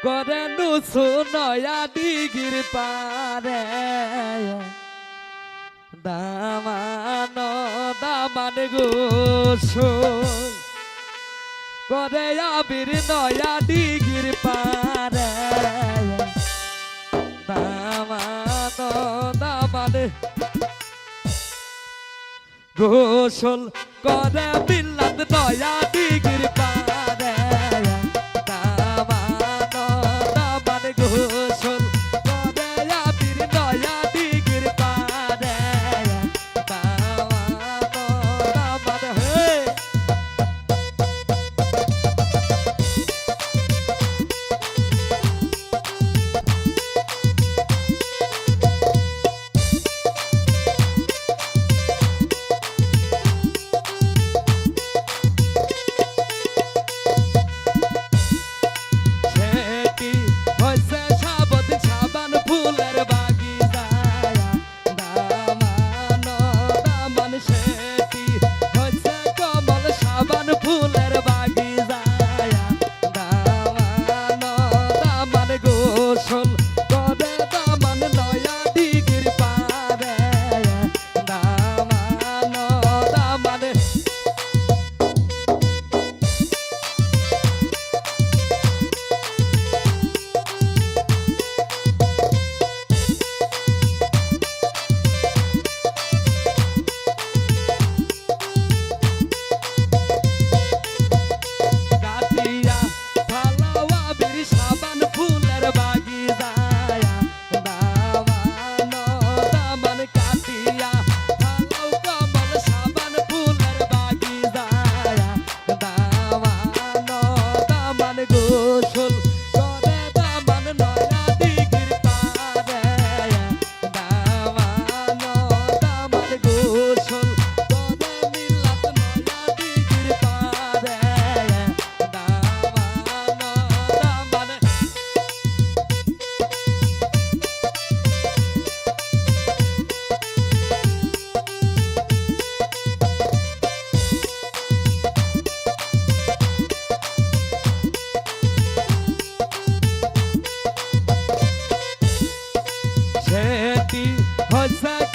করে নুসু নয়া দিগির পারে দামান দামান গোসল করে আবির নয়া দিগির পারে দামান দামান গোসল করে বিল্লাত নয়া দিগির পারে দামান দামান গোসল করে আবির নয়া দিগির পারে দামান দামান হে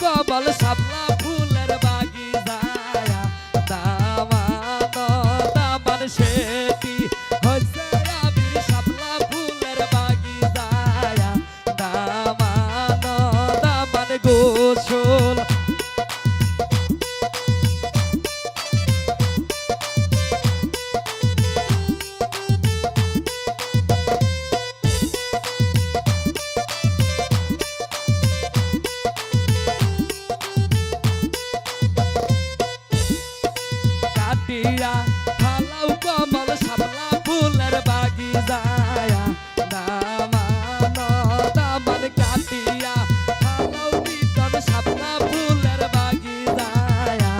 কমল শাপলা ফুলের বাগিচায়া দামান দামান সেটি হইছে আবির শাপলা ফুলের বাগিচায়া দামান দামান গোসল ফালাও কমল শাপলা ফুলের বাগিচায়া দামান দামান কাটিয়া ফালাও বিটন শাপলা ফুলের বাগিচায়া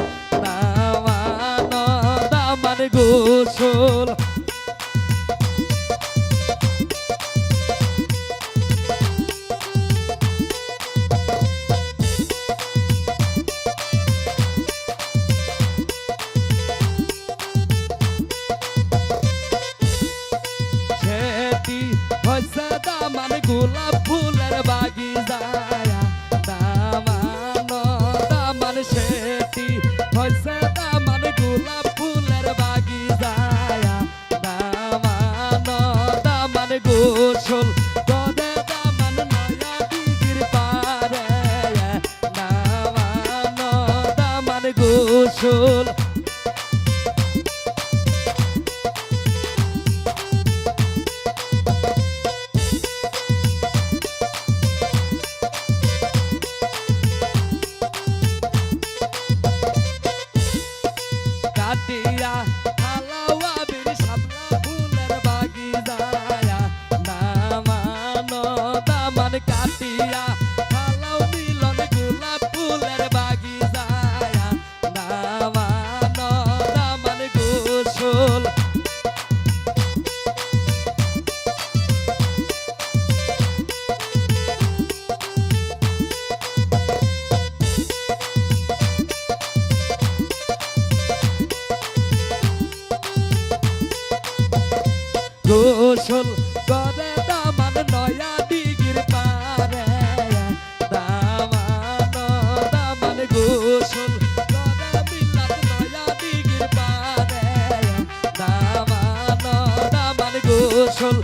দামান দামান গোসল হইছে দামান গোলাপ ফুলের বাগিচায়া দামান দামান সেটি হইছে দামান গোলাপ ফুলের বাগিচায়া দামান দামান গোসল করে দামান নয়া দিগির পারে দামান দামান গোসল কাটিয়া ফালাও আবির শাপলা ফুলের বাগিচায়া দামান দামান কাটিয়া ফালাও মিলন গোলাপ ফুলের বাগিচায়া দামান দামান গোসল গোসল করে গোসল